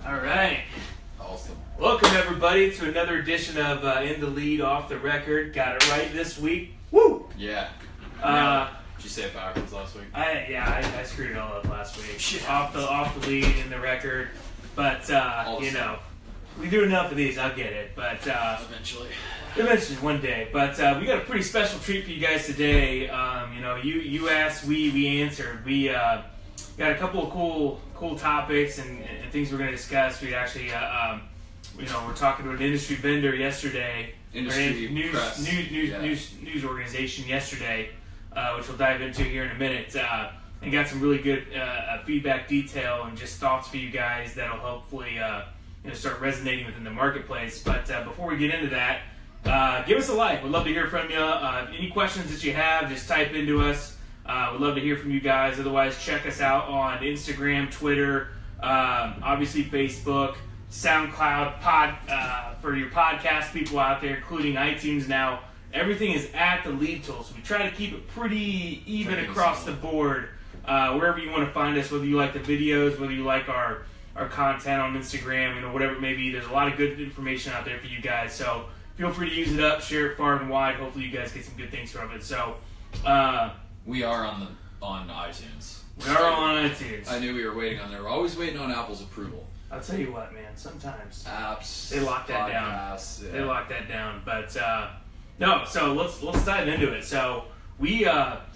All right. Awesome. Welcome, everybody, to another edition of In the Lead Off the Record. Got it right this week. Woo! Yeah. Did you say it backwards last week? I screwed it all up last week. Shit. Off the lead in the record. But, you know, we do enough of these, I'll get it. But Eventually, one day. But we got a pretty special treat for you guys today. You know, you asked, we answered. We got a couple of cool topics and things we're going to discuss. We actually, you know, we're talking to an industry vendor yesterday. News organization yesterday, which we'll dive into here in a minute. And got some really good feedback, detail, and just thoughts for you guys that'll hopefully you know, start resonating within the marketplace. But before we get into that, give us a like. We'd love to hear from you. Any questions that you have, just type into us. We'd love to hear from you guys. Otherwise, check us out on Instagram, Twitter, obviously Facebook, SoundCloud, for your podcast people out there, including iTunes now. Everything is at the Lead Tool, so we try to keep it pretty even across the board. Wherever you want to find us, whether you like the videos, whether you like our content on Instagram, you know, whatever it may be, there's a lot of good information out there for you guys. So feel free to use it up, share it far and wide. Hopefully you guys get some good things from it. So we are on iTunes. We are on iTunes. I knew we were waiting on there. We're always waiting on Apple's approval. I'll tell you what, man. Sometimes apps, they lock that podcasts, down. Yeah. They lock that down. But no. So let's dive into it. So we,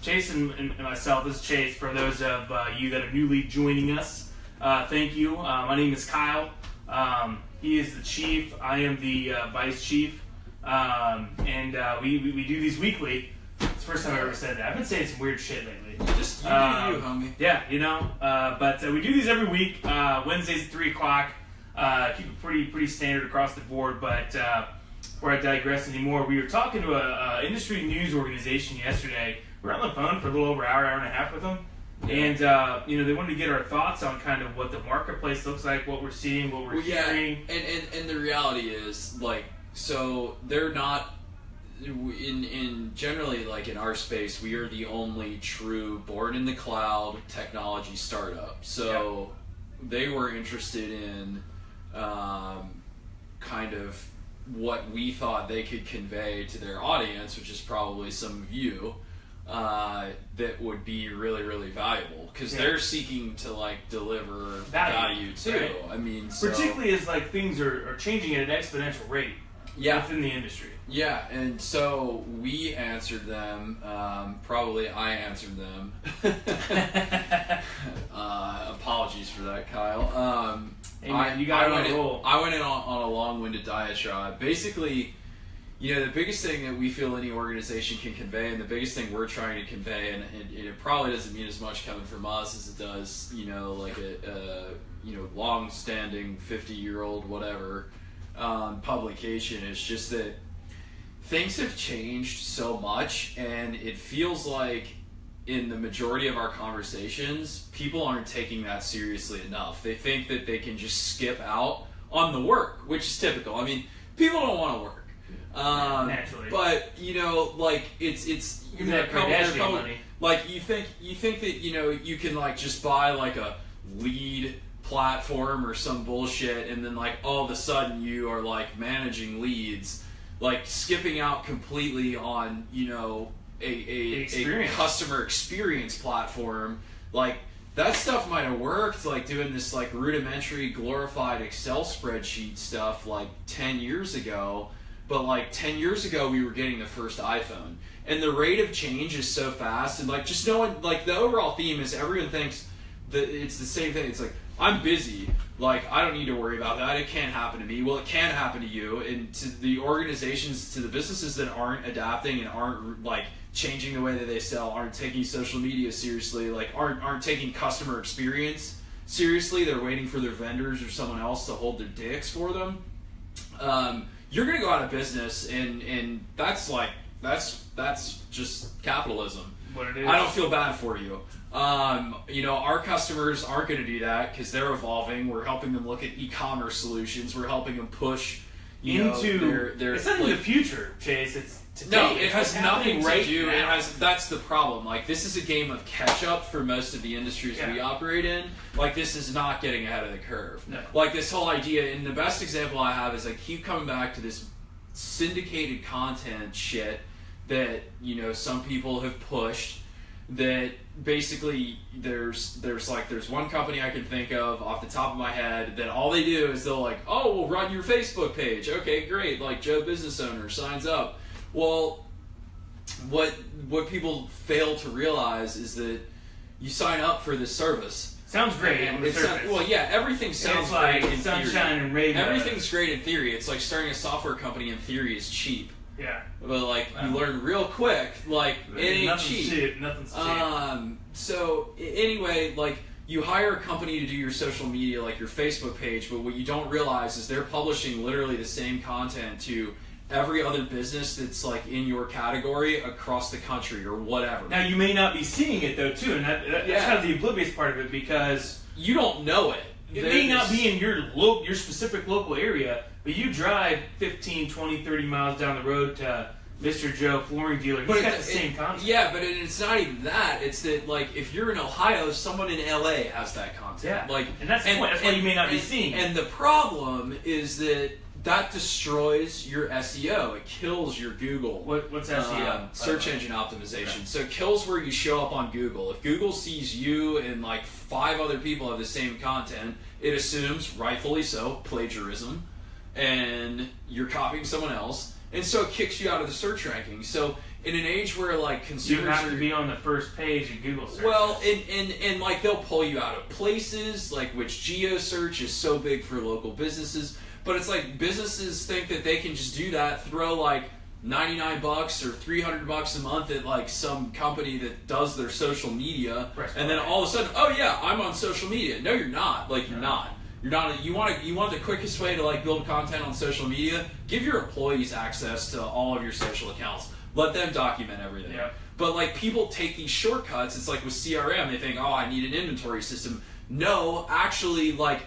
Chase and myself, this is Chase. For those of you that are newly joining us, thank you. My name is Kyle. He is the chief. I am the vice chief. And we do these weekly. It's the first time I've ever said that. I've been saying some weird shit lately. Just you do you, homie. Yeah, you know. But we do these every week. Wednesdays at 3 o'clock. Keep it pretty standard across the board. But before I digress anymore, we were talking to a industry news organization yesterday. We were on the phone for a little over an hour and a half with them. And, you know, they wanted to get our thoughts on kind of what the marketplace looks like, what we're seeing, what we're hearing. And the reality is, like, so they're not, in generally, like, in our space, we are the only true born in the cloud technology startup. So they were interested in kind of what we thought they could convey to their audience, which is probably some of you. That would be really, really valuable because they're seeking to like deliver value too. Right. I mean, particularly as like things are changing at an exponential rate within the industry. Yeah, and so we answered them. Probably I answered them. Apologies for that, Kyle. Hey man, you got on a roll. I went in on a long-winded diatribe. Basically, you know, the biggest thing that we feel any organization can convey, and the biggest thing we're trying to convey, and it probably doesn't mean as much coming from us as it does, you know, like a you know, long-standing 50-year-old whatever publication, is just that things have changed so much, and it feels like in the majority of our conversations, people aren't taking that seriously enough. They think that they can just skip out on the work, which is typical. I mean, people don't want to work. Naturally, but you know, like it's you know, money. Like you think that, you know, you can like just buy like a lead platform or some bullshit, and then like all of a sudden you are like managing leads, like skipping out completely on, you know, a customer experience platform. Like that stuff might have worked, like doing this like rudimentary glorified Excel spreadsheet stuff like 10 years ago. But like 10 years ago, we were getting the first iPhone, and the rate of change is so fast. And like just knowing, like the overall theme is everyone thinks that it's the same thing. It's like, I'm busy, like I don't need to worry about that. It can't happen to me. Well, it can happen to you. And to the organizations, to the businesses that aren't adapting and aren't like changing the way that they sell, aren't taking social media seriously, like aren't taking customer experience seriously. They're waiting for their vendors or someone else to hold their dicks for them. You're gonna go out of business, and that's just capitalism. What it is. I don't feel bad for you. You know, our customers aren't gonna do that because they're evolving. We're helping them look at e-commerce solutions. We're helping them push into their it's not in the future, Chase. today. No, it has It's nothing happening to do. now. That's the problem. Like, this is a game of catch up for most of the industries we operate in. Like, this is not getting ahead of the curve. No. Like, this whole idea, and the best example I have is I keep coming back to this syndicated content shit that, you know, some people have pushed. That basically there's one company I can think of off the top of my head that all they do is they'll like, oh, we'll run your Facebook page. Okay, great. Like, Joe business owner signs up. Well, what people fail to realize is that you sign up for this service. Sounds great on the surface. Well, yeah, everything sounds It's like great in sunshine theory. and rainbows. Everything's great in theory. It's like starting a software company in theory is cheap. Yeah. But like you learn real quick, like it ain't Nothing's cheap. Nothing's cheap. So anyway, like you hire a company to do your social media, like your Facebook page, but what you don't realize is they're publishing literally the same content to every other business that's like in your category across the country or whatever. Now you may not be seeing it though too, and that's kind of the oblivious part of it because you don't know it. It may not be in your specific local area, but you drive 15, 20, 30 miles down the road to Mr. Joe flooring dealer. He's got the same content. Yeah, but it's not even that. It's that, like, if you're in Ohio, someone in LA has that content. Yeah. Like, and that's the point. That's why you may not be seeing it. And the problem is that destroys your SEO. It kills your Google. What's SEO? Search engine optimization. So it kills where you show up on Google. If Google sees you and like 5 other people have the same content, it assumes, rightfully so, plagiarism, and you're copying someone else, and so it kicks you out of the search ranking. So in an age where like consumers you have to be on the first page in Google search. Well, and like they'll pull you out of places, like which geo search is so big for local businesses. But it's like businesses think that they can just do that, throw like $99 or $300 a month at like some company that does their social media, and then all of a sudden, oh yeah, I'm on social media. No, you're not. Like you're not. You're not. You want the quickest way to like build content on social media? Give your employees access to all of your social accounts. Let them document everything. Yeah. But like people take these shortcuts. It's like with CRM, they think, oh, I need an inventory system. No, actually, like.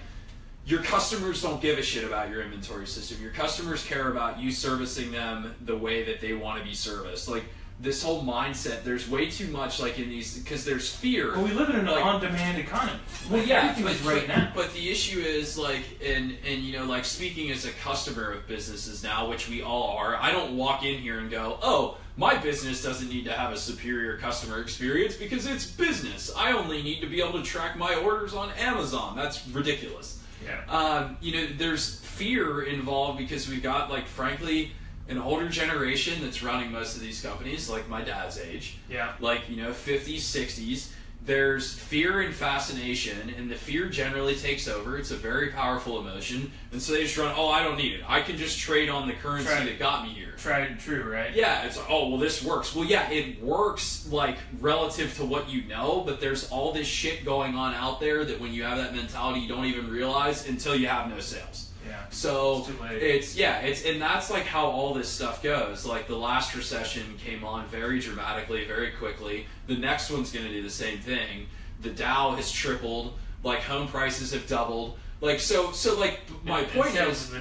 Your customers don't give a shit about your inventory system. Your customers care about you servicing them the way that they want to be serviced. Like this whole mindset, there's way too much like in these because there's fear. Well, we live in an like, on-demand economy. Well, yeah, everything is right now. But the issue is like, and you know, like speaking as a customer of businesses now, which we all are. I don't walk in here and go, oh, my business doesn't need to have a superior customer experience because it's business. I only need to be able to track my orders on Amazon. That's ridiculous. Yeah. You know, there's fear involved because we've got, like, frankly, an older generation that's running most of these companies, like my dad's age. Yeah. Like, you know, 50s, 60s. There's fear and fascination, and the fear generally takes over. It's a very powerful emotion, and so they just run, oh, I don't need it. I can just trade on the currency that got me here. Tried and true, right? Yeah, it's like, oh, well, this works. Well, yeah, it works, like, relative to what you know, but there's all this shit going on out there that when you have that mentality, you don't even realize until you have no sales. Yeah. So it's too late. and that's like how all this stuff goes. Like the last recession came on very dramatically, very quickly. The next one's going to do the same thing. The Dow has tripled. Like home prices have doubled. Like so like my point is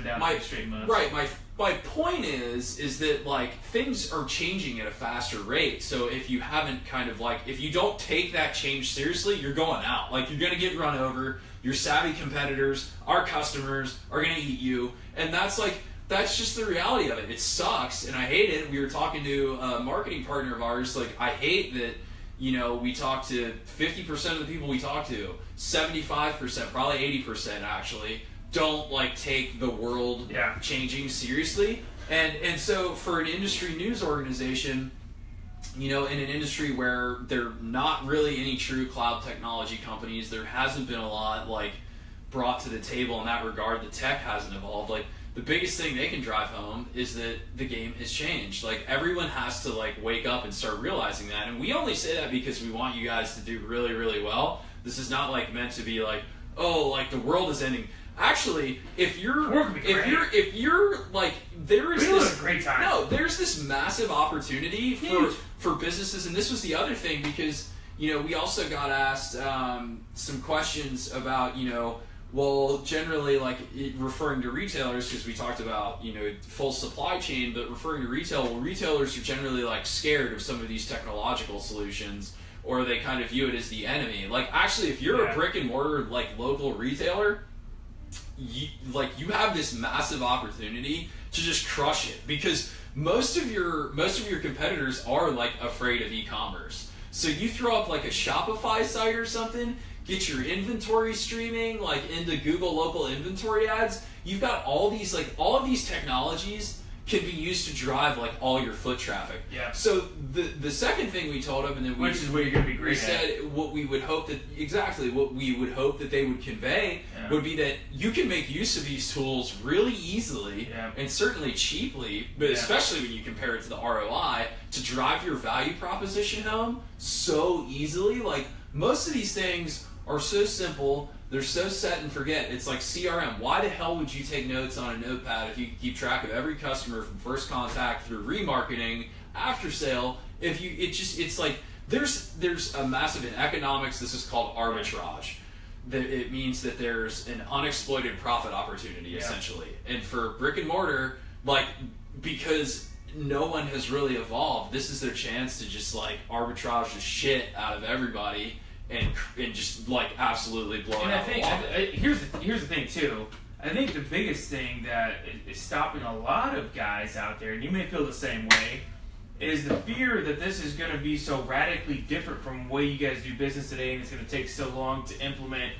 my point is that like things are changing at a faster rate. So if you haven't kind of like if you don't take that change seriously, you're going out. Like you're going to get run over. Your savvy competitors, our customers, are going to eat you. And that's just the reality of it. It sucks, and I hate it. We were talking to a marketing partner of ours. Like, I hate that, you know, we talk to 50% of the people we talk to, 75%, probably 80% actually, don't, like, take the world changing seriously. And so for an industry news organization, you know, in an industry where there are not really any true cloud technology companies, there hasn't been a lot like brought to the table in that regard. The tech hasn't evolved. Like the biggest thing they can drive home is that the game has changed. Like everyone has to like wake up and start realizing that. And we only say that because we want you guys to do really, really well. This is not like meant to be like, oh, like the world is ending. Actually, if you're like there's this massive opportunity for businesses, and this was the other thing because you know we also got asked some questions about you know Well, generally, like referring to retailers, because we talked about full supply chain, but referring to retail, well, retailers are generally like scared of some of these technological solutions, or they kind of view it as the enemy. Like, actually, if you're a brick and mortar like local retailer, you have this massive opportunity to just crush it, because most of your competitors are like afraid of e-commerce. So you throw up like a Shopify site or something, get your inventory streaming like into Google local inventory ads. You've got all of these technologies can be used to drive like all your foot traffic. Yeah. So the second thing we told them, and then which is what you're going to be great we said what we would hope that they would convey would be that you can make use of these tools really easily and certainly cheaply, but especially when you compare it to the ROI, to drive your value proposition home so easily. Like, most of these things are so simple. They're so set and forget. It's like CRM. Why the hell would you take notes on a notepad if you could keep track of every customer from first contact through remarketing, after sale? It's like there's a massive, in economics, this is called arbitrage. It means that there's an unexploited profit opportunity essentially. And for brick and mortar, like, because no one has really evolved, this is their chance to just like arbitrage the shit out of everybody. And just like absolutely blow it out of the water. Here's the thing too. I think the biggest thing that is stopping a lot of guys out there, and you may feel the same way, is the fear that this is going to be so radically different from the way you guys do business today, and it's going to take so long to implement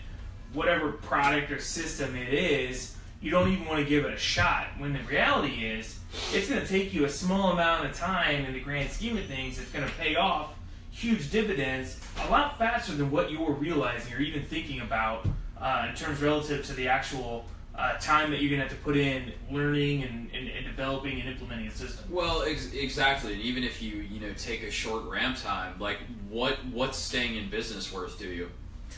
whatever product or system it is. You don't even want to give it a shot. When the reality is, it's going to take you a small amount of time in the grand scheme of things. It's going to pay off huge dividends a lot faster than what you were realizing or even thinking about in terms relative to the actual time that you're going to have to put in learning and developing and implementing a system. Well, exactly. And even if you take a short ramp time, like what's staying in business worth to you?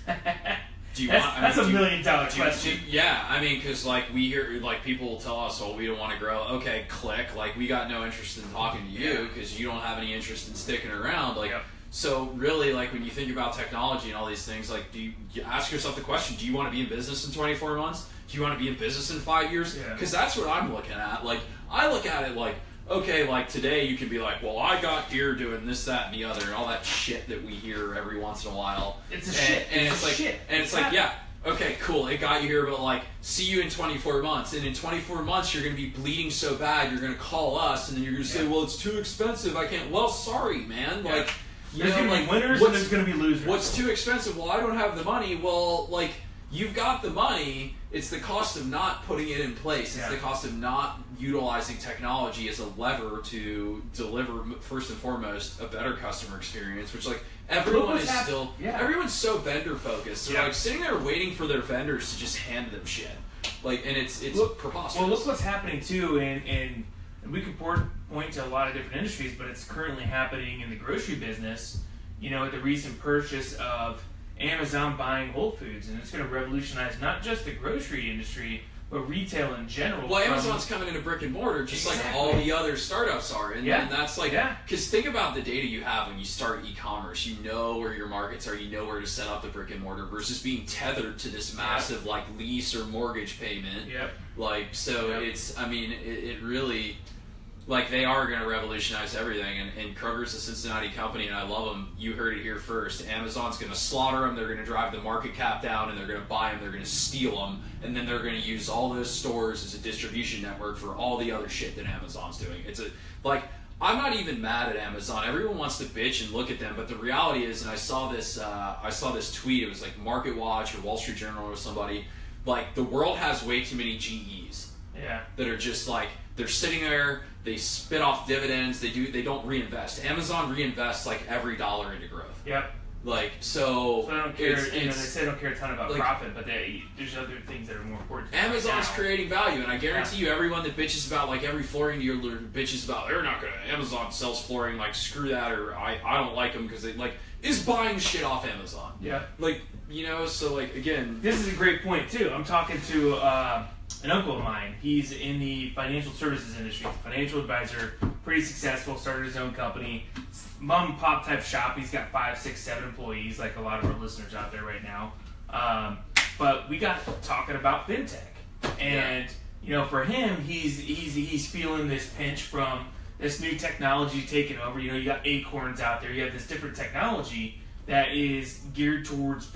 That's a $1 million question. Yeah, I mean, because like we hear, like people will tell us, "Oh, we don't want to grow." Okay, click. Like, we got no interest in talking to you because you don't have any interest in sticking around. Like. So really, like, when you think about technology and all these things, like, you ask yourself the question, do you want to be in business in 24 months? Do you want to be in business in 5 years? Because that's what I'm looking at. Like, I look at it like, okay, like today you can be like, well, I got here doing this, that, and the other, and all that shit that we hear every once in a while. It's a shit. And it's like, shit. And it's like, yeah, okay, cool, it got you here, but like, see you in 24 months. And in 24 months, you're going to be bleeding so bad, you're going to call us, and then you're going to say, well, it's too expensive, I can't. Well, sorry, man. Like, there's going to be winners and there's going to be losers. What's too expensive? Well, I don't have the money. Well, like, you've got the money. It's the cost of not putting it in place. It's the cost of not utilizing technology as a lever to deliver, first and foremost, a better customer experience, which, like, everyone is still... Everyone's so vendor focused. They're like sitting there waiting for their vendors to just hand them shit. Like, and it's preposterous. Well, look what's happening, too, in we could point to a lot of different industries, but it's currently happening in the grocery business, with the recent purchase of Amazon buying Whole Foods, and it's going to revolutionize not just the grocery industry, but retail in general. Well, Amazon's coming into brick and mortar just like all the other startups are. And that's like, because think about the data you have when you start e-commerce. You know where your markets are, you know where to set up the brick and mortar versus being tethered to this massive like lease or mortgage payment. Like, so it's, I mean, it really... Like, they are going to revolutionize everything, and Kroger's a Cincinnati company, and I love them. You heard it here first. Amazon's going to slaughter them, they're going to drive the market cap down, and they're going to buy them, they're going to steal them, and then they're going to use all those stores as a distribution network for all the other shit that Amazon's doing. It's I'm not even mad at Amazon. Everyone wants to bitch and look at them, but the reality is, and I saw this tweet, it was like Market Watch or Wall Street Journal or somebody, like, the world has way too many GEs that are just like, they're sitting there, they spit off dividends, they don't reinvest. Amazon reinvests like every dollar into growth. Like, so I don't care. They say they don't care a ton about profit, but there's other things that are more important. Amazon's creating value, and I guarantee you, everyone that bitches about, like, every flooring dealer bitches about, they're not gonna. Amazon sells flooring, like, screw that, or I don't like them because they like is buying shit off Amazon. Like, so like, again, this is a great point too. I'm talking to an uncle of mine. He's in the financial services industry. He's a financial advisor, pretty successful, started his own company. Mom and pop type shop. He's got 5, 6, 7 employees, like a lot of our listeners out there right now. But we got talking about FinTech, and you know, for him, he's feeling this pinch from this new technology taking over. You know, you got Acorns out there. You have this different technology that is geared towards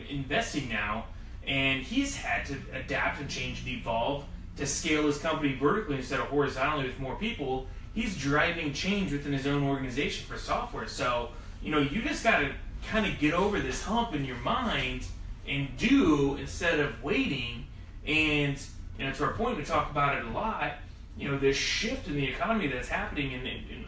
investing now, and he's had to adapt and change and evolve to scale his company vertically instead of horizontally with more people. He's driving change within his own organization for software. So, you know, you just got to kind of get over this hump in your mind and do instead of waiting. And, you know, to our point, we talk about it a lot, you know, this shift in the economy that's happening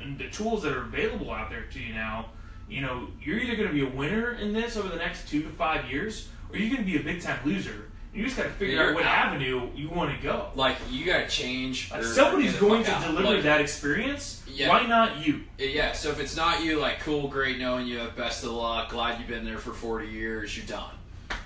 and the tools that are available out there to you now. You know, you're either going to be a winner in this over the next 2 to 5 years, or you're going to be a big-time loser. You just got to figure out what avenue you want to go. Like, you got to change. Like, somebody's going to deliver that experience. Yeah. Why not you? Yeah, so if it's not you, like, cool, great knowing you, best of luck, glad you've been there for 40 years, you're done.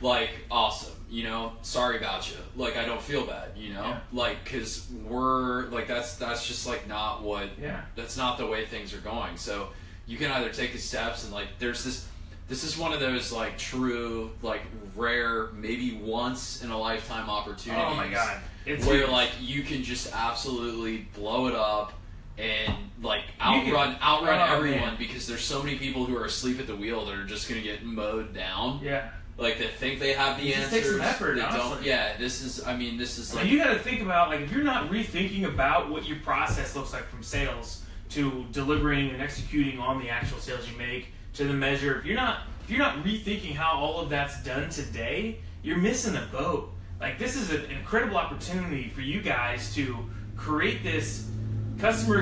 Like, awesome, you know, sorry about you. Like, I don't feel bad, you know? Yeah. Like, because we're, like, that's just, like, not what, yeah. That's not the way things are going. So you can either take the steps and, like, there's this is one of those, like, true, like, rare, maybe once in a lifetime opportunities. Oh my God. It's where, huge. like, you can just absolutely blow it up and, like, outrun everyone, man. because there's so many people who are asleep at the wheel that are just going to get mowed down. Yeah. Like, they think they have the answers. It takes some effort, they honestly. don't. Yeah, this is like... You got to think about, like, if you're not rethinking about what your process looks like from sales to delivering and executing on the actual sales you make, to the measure, if you're not rethinking how all of that's done today, you're missing a boat. Like, this is an incredible opportunity for you guys to create this customer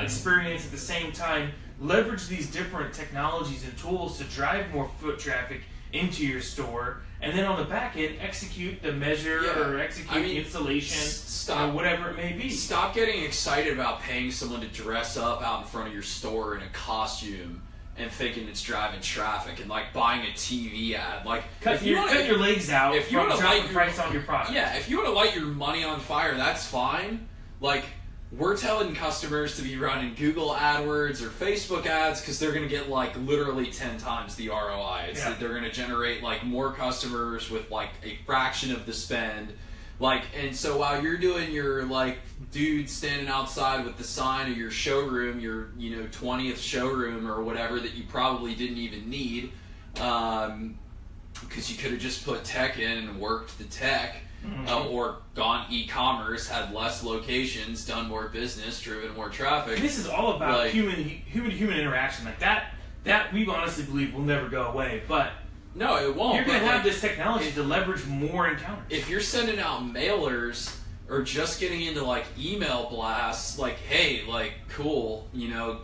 experience at the same time, leverage these different technologies and tools to drive more foot traffic into your store, and then on the back end, execute the measure or execute the installation, or whatever it may be. Stop getting excited about paying someone to dress up out in front of your store in a costume and thinking it's driving traffic, and like buying a TV ad. Like, cut your legs out if you want to light the price on your product. Yeah, if you want to light your money on fire, that's fine. Like, we're telling customers to be running Google AdWords or Facebook ads because they're going to get like literally 10 times the ROI. It's that they're going to generate like more customers with like a fraction of the spend. Like, and so while you're doing your like dude standing outside with the sign of your showroom, your 20th showroom or whatever that you probably didn't even need, because you could have just put tech in and worked the tech. Or gone e-commerce, had less locations, done more business, driven more traffic. This is all about like, human interaction. Like that we honestly believe will never go away. But no, it won't. You're going to have this technology to leverage more encounters. If you're sending out mailers or just getting into like email blasts, like, hey, like, cool,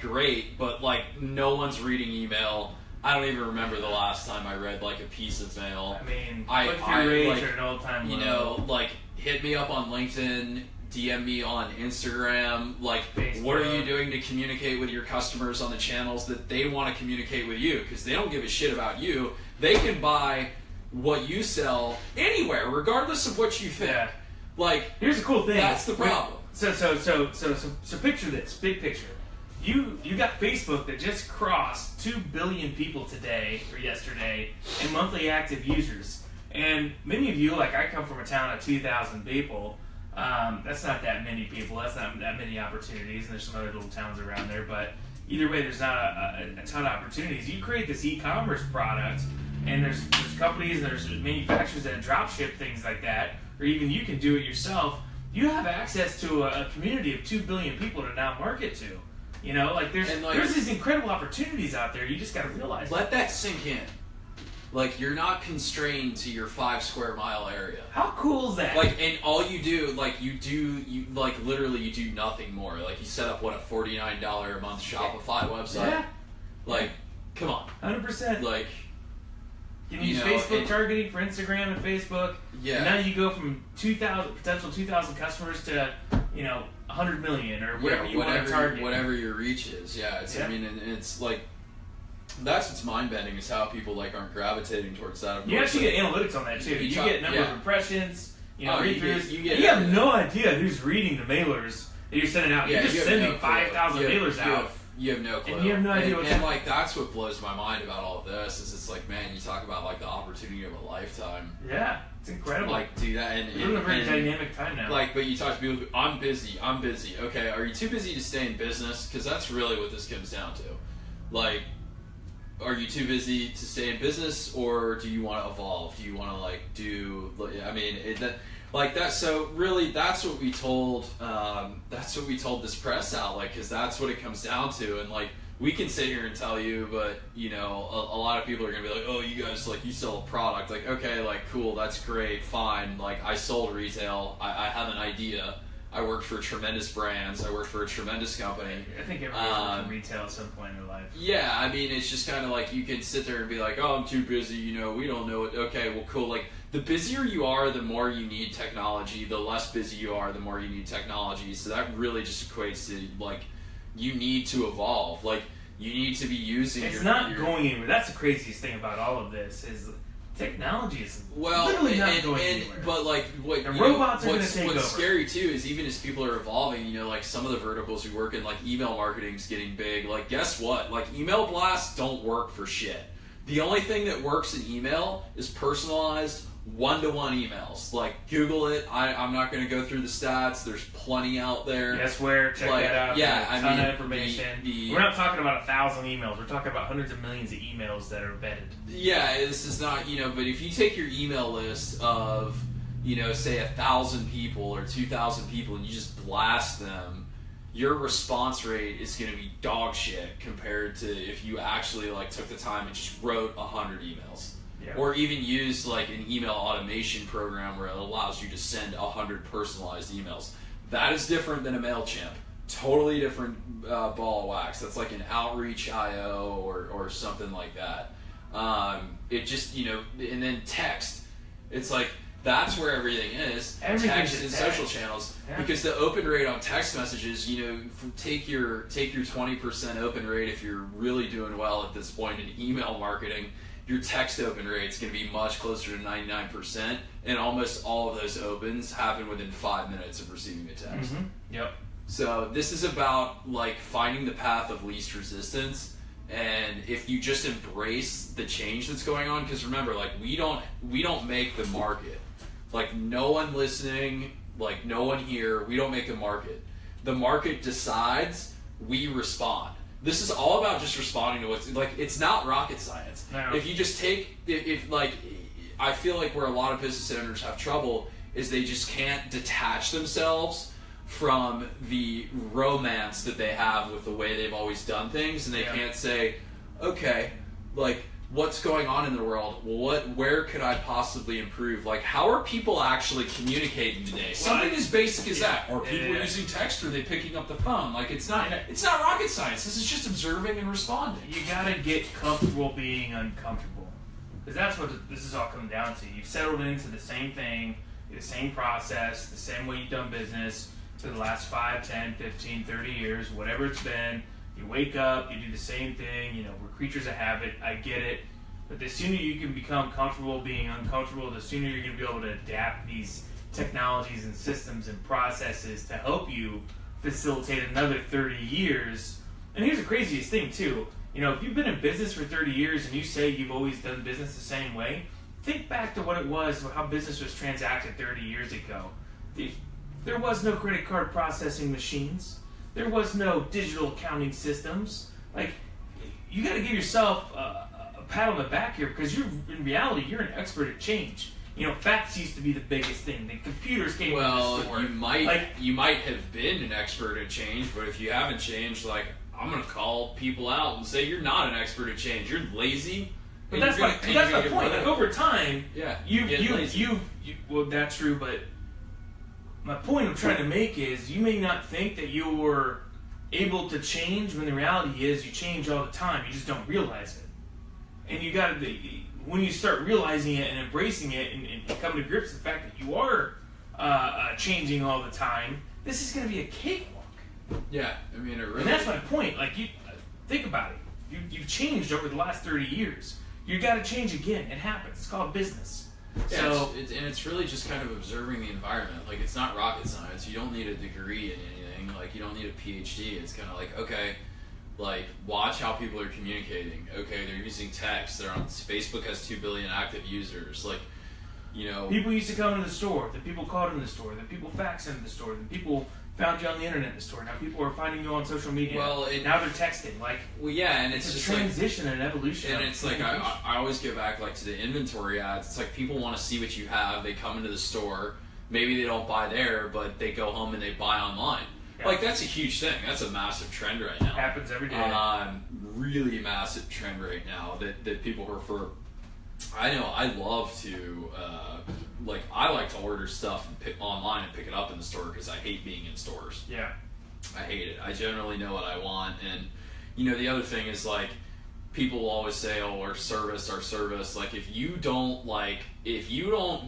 great, but like no one's reading email. I don't even remember the last time I read like a piece of mail. I mean, click-through rates are an all-time low. Like, hit me up on LinkedIn, DM me on Instagram. Like, Facebook. What are you doing to communicate with your customers on the channels that they want to communicate with you? Because they don't give a shit about you. They can buy what you sell anywhere, regardless of what you think. Yeah. Like, here's the cool thing. That's the problem. So picture this, big picture. You got Facebook that just crossed 2 billion people today or yesterday in monthly active users. And many of you, like I come from a town of 2,000 people. That's not that many people. That's not that many opportunities. And there's some other little towns around there. But either way, there's not a ton of opportunities. You create this e-commerce product, and there's companies and there's manufacturers that drop ship things like that, or even you can do it yourself. You have access to a community of 2 billion people to now market to. There's these incredible opportunities out there. You just got to realize. Let that sink in. Like, you're not constrained to your 5 square mile area. How cool is that? Like, and all you do, literally you do nothing more. Like, you set up, a $49 a month Shopify website? Yeah. Like, come on. 100%. Like, you use Facebook targeting for Instagram and Facebook. Yeah. And now you go from potential 2,000 customers to, 100 million or whatever you want to target. Whatever your reach is. Yeah. I mean, and it's like, that's what's mind-bending is how people like aren't gravitating towards that. You actually get analytics on that too. You get number of impressions, read-throughs. You have no idea who's reading the mailers that you're sending out. You're just sending 5,000 mailers out. You have no clue. And you have no idea what's and like that's what blows my mind about all of this is it's like, man, you talk about like the opportunity of a lifetime. Yeah, it's incredible. Like do that we're in a very dynamic time now. Like, but you talk to people, I'm busy. Okay, are you too busy to stay in business? Because that's really what this comes down to. Like, are you too busy to stay in business, or do you want to evolve? Do you want to like do? I mean, So really, that's what we told. That's what we told this press outlet, because that's what it comes down to. And like, we can sit here and tell you, but you know, a lot of people are gonna be like, oh, you guys like you sell a product. Like, okay, like cool, that's great, fine. Like, I sold retail. I have an idea. I worked for tremendous brands. I worked for a tremendous company. I think everybody's worked in retail at some point in their life. Yeah, I mean, it's just kind of like you can sit there and be like, oh, I'm too busy, you know, we don't know it. Okay, well, cool. Like, the busier you are, the more you need technology. The less busy you are, the more you need technology. So that really just equates to, like, you need to evolve. Like, you need to be using It's not going anywhere. That's the craziest thing about all of this is technology is literally not going anywhere. But like what the robots are going to take over. What's scary too is even as people are evolving, you know, like some of the verticals we work in, like email marketing's getting big. Like, guess what? Like, email blasts don't work for shit. The only thing that works in email is personalized one-to-one emails. Like, Google it. I'm not going to go through the stats. There's plenty out there. Yes, where check like, that out. Yeah, a ton of information. We're not talking about 1,000 emails. We're talking about hundreds of millions of emails that are vetted. Yeah, this is not, you know, but if you take your email list of, you know, say 1,000 people or 2,000 people and you just blast them, your response rate is going to be dog shit compared to if you actually like took the time and just wrote 100 emails. Yeah. Or even use like an email automation program where it allows you to send 100 personalized emails. That is different than a MailChimp. Totally different ball of wax. That's like an outreach IO or something like that. It just, you know, and then text. It's like, that's where everything is. Text and social channels. Yeah. Because the open rate on text messages, you know, take your 20% open rate if you're really doing well at this point in email marketing. Your text open rate is going to be much closer to 99%, and almost all of those opens happen within 5 minutes of receiving a text. Mm-hmm. Yep. So this is about like finding the path of least resistance, and if you just embrace the change that's going on, because remember, like we don't make the market. Like, no one listening, like no one here, we don't make the market. The market decides, we respond. This is all about just responding to what's, like, it's not rocket science. No. If you just take, if like, I feel like where a lot of business owners have trouble is they just can't detach themselves from the romance that they have with the way they've always done things, and they can't say, okay, like, what's going on in the world? Where could I possibly improve? Like, how are people actually communicating today? Something as basic as that. Are people using text? Or are they picking up the phone? Like, it's not rocket science. This is just observing and responding. You gotta get comfortable being uncomfortable. Because that's what this is all coming down to. You've settled into the same thing, the same process, the same way you've done business for the last 5, 10, 15, 30 years, whatever it's been. You wake up, you do the same thing, you know, we're creatures of habit, I get it. But the sooner you can become comfortable being uncomfortable, the sooner you're going to be able to adapt these technologies and systems and processes to help you facilitate another 30 years. And here's the craziest thing, too. You know, if you've been in business for 30 years and you say you've always done business the same way, think back to what it was, how business was transacted 30 years ago. There was no credit card processing machines. There was no digital accounting systems. Like, you got to give yourself a pat on the back here, because in reality, you're an expert at change. You know, fax used to be the biggest thing. The computers came into the store. You might have been an expert at change, but if you haven't changed, like, I'm going to call people out and say you're not an expert at change. You're lazy. But that's my point. Like, over time, well, that's true, but my point I'm trying to make is you may not think that you're able to change when the reality is you change all the time. You just don't realize it. And you got to, when you start realizing it and embracing it and coming to grips with the fact that you are changing all the time, this is going to be a cakewalk. Yeah, I mean, it really. And that's my point. Like, you think about it. You've changed over the last 30 years. You got to change again. It happens. It's called business. Yeah, so it's really just kind of observing the environment. Like, it's not rocket science. You don't need a degree in anything. Like, you don't need a PhD. It's kind of like, okay, Like, watch how people are communicating. Okay, they're using text. They're on Facebook has 2 billion active users. Like, you know, people used to come into the store. The people called in the store. The people faxed into the store. The people found you on the internet in the store. Now people are finding you on social media. Well, now they're texting. Like, well, yeah, and it's a just transition and an evolution. And it's like I always get back like to the inventory ads. It's like people want to see what you have. They come into the store. Maybe they don't buy there, but they go home and they buy online. Yeah. Like, that's a huge thing. That's a massive trend right now. Happens every day. Really massive trend right now that people prefer. I know I love to, I like to order stuff and pick online and pick it up in the store because I hate being in stores. Yeah. I hate it. I generally know what I want. And, you know, the other thing is, like, people will always say, oh, our service. Like, if you don't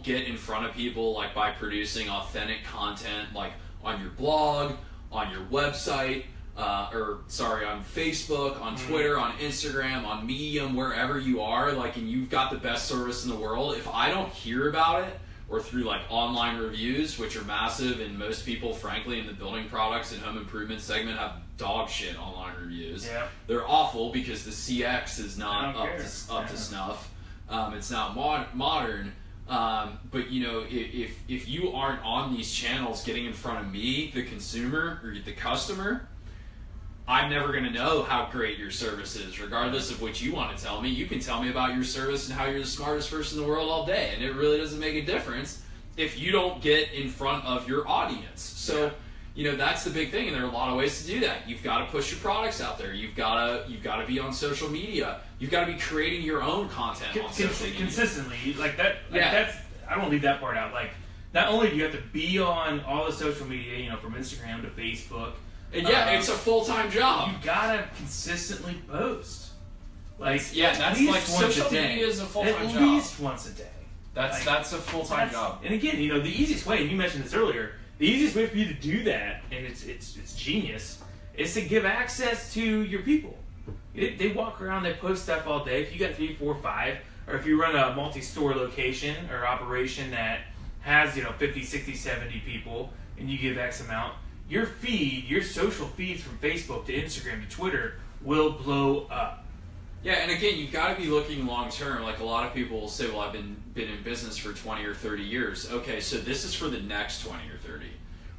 get in front of people, like, by producing authentic content, like, on your blog, on your website, on Facebook, on Twitter, on Instagram, on Medium, wherever you are, like, and you've got the best service in the world, if I don't hear about it, or through, like, online reviews, which are massive, and most people, frankly, in the building products and home improvement segment have dog shit online reviews. Yeah. They're awful because the CX is not up to snuff. It's not modern. But, you know, if you aren't on these channels getting in front of me, the consumer, or the customer, I'm never going to know how great your service is, regardless of what you want to tell me. You can tell me about your service and how you're the smartest person in the world all day, and it really doesn't make a difference if you don't get in front of your audience. So, you know, that's the big thing, and there are a lot of ways to do that. You've got to push your products out there. You've got to be on social media. You've got to be creating your own content on social media. Consistently, like that. That's, I don't leave that part out. Like, not only do you have to be on all the social media, you know, from Instagram to Facebook. And it's a full-time job. You gotta consistently post. Like, that's like social media is a full-time job. At least once a day. That's a full-time job. And again, you know, the easiest way, and you mentioned this earlier, the easiest way for you to do that, and it's genius, is to give access to your people. They walk around, they post stuff all day. If you got 3, 4, 5, or if you run a multi-store location or operation that has, you know, 50, 60, 70 people, and you give X amount, your feed, your social feeds from Facebook to Instagram to Twitter will blow up. Yeah, and again, you've got to be looking long term. Like, a lot of people will say, well, I've been in business for 20 or 30 years. Okay, so this is for the next 20 or 30.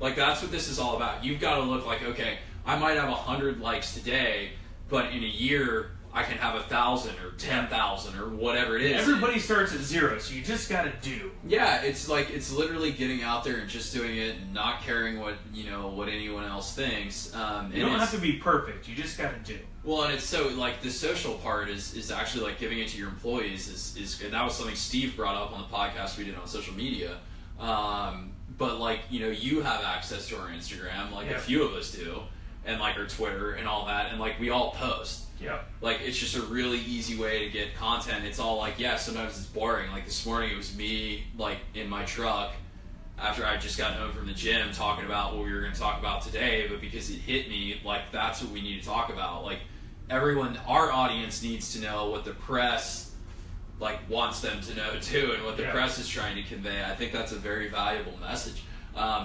Like, that's what this is all about. You've got to look like, okay, I might have 100 likes today, but in a year, I can have 1,000 or 10,000 or whatever it is. Everybody starts at 0, so you just got to do. Yeah, it's like, it's literally getting out there and just doing it, and not caring what anyone else thinks. You don't have to be perfect. You just got to do. Well, and it's so, like, the social part is actually, like, giving it to your employees is and that was something Steve brought up on the podcast we did on social media. But, like, you know, you have access to our Instagram, like a few of us do, and, like, our Twitter and all that, and, like, we all post. Yeah. Like, it's just a really easy way to get content. It's all like, sometimes it's boring. Like, this morning it was me, like, in my truck after I just got home from the gym talking about what we were going to talk about today, but because it hit me, like, that's what we need to talk about. Like, our audience needs to know what the press, like, wants them to know too, and what the press is trying to convey. I think that's a very valuable message.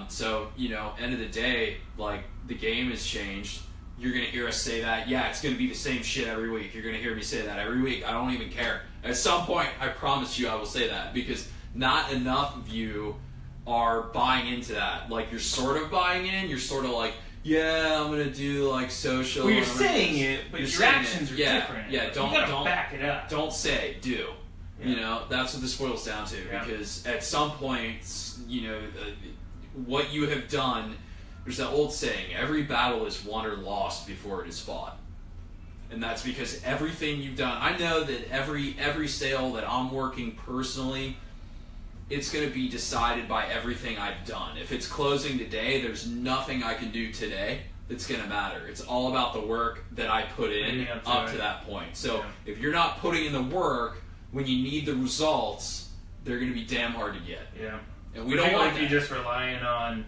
So, you know, end of the day, like, the game has changed. You're going to hear us say that. Yeah, it's going to be the same shit every week. You're going to hear me say that every week. I don't even care. At some point, I promise you I will say that, because not enough of you are buying into that. Like, you're sort of buying in. You're sort of like, yeah, I'm going to do, like, social. Well, you're saying it, but your actions are different. Yeah, don't back it up. Don't say, do. Yeah. You know, that's what this boils down to. Yeah. Because at some point, you know, what you have done, there's that old saying, every battle is won or lost before it is fought. And that's because everything you've done, I know that every sale that I'm working personally, it's going to be decided by everything I've done. If it's closing today, there's nothing I can do today that's going to matter. It's all about the work that I put in up to that point. So if you're not putting in the work when you need the results, they're going to be damn hard to get. Yeah. And we don't want if you're just relying on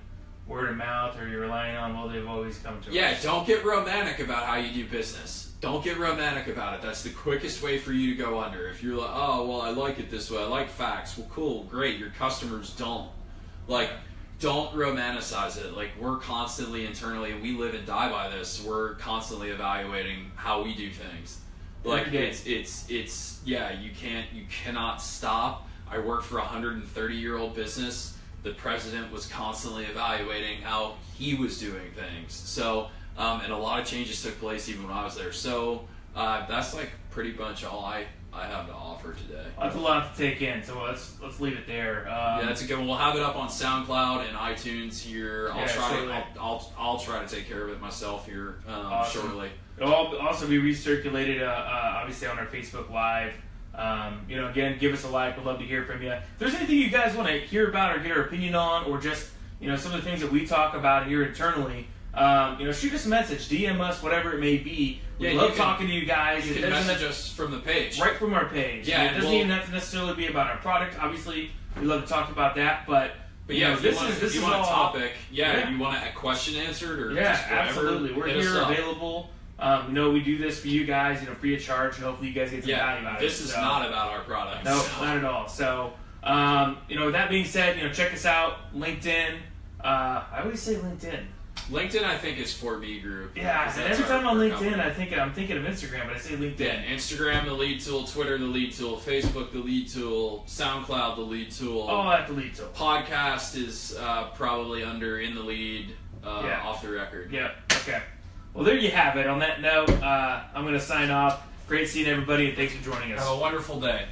word of mouth, or you're relying on, well, they've always come to us. Yeah, don't get romantic about how you do business. Don't get romantic about it. That's the quickest way for you to go under. If you're like, oh, well, I like it this way. I like facts. Well, cool, great. Your customers don't. Like, don't romanticize it. Like, we're constantly internally, and we live and die by this. We're constantly evaluating how we do things. Like, it's you cannot stop. I work for a 130-year-old business. The president was constantly evaluating how he was doing things. So, and a lot of changes took place even when I was there. So, that's like pretty much all I have to offer today. Well, that's a lot to take in, so let's leave it there. Yeah, that's a good one. We'll have it up on SoundCloud and iTunes here. I'll try to take care of it myself here shortly. It'll also be recirculated, obviously, on our Facebook Live. Again, give us a like. We'd love to hear from you. If there's anything you guys want to hear about or get our opinion on, or just some of the things that we talk about here internally, shoot us a message, DM us, whatever it may be. We love talking to you guys. You can message us from the page. Right from our page. Yeah, it doesn't even have to necessarily be about our product. Obviously, we love to talk about that, but yeah, if you want a topic, you want a question answered, or just whatever, absolutely. We're here available. We do this for you guys, free of charge, and hopefully you guys get some value out of it. This is not about our product. No, not at all. So, with that being said, check us out. LinkedIn. I always say LinkedIn. LinkedIn, I think, is for me group. Yeah, and every time on LinkedIn, I'm thinking of Instagram, but I say LinkedIn. Yeah, Instagram, the lead tool. Twitter, the lead tool. Facebook, the lead tool. SoundCloud, the lead tool. Oh, I like the lead tool. Podcast is probably under in the lead, off the record. Yeah, okay. Well, there you have it. On that note, I'm going to sign off. Great seeing everybody, and thanks for joining us. Have a wonderful day.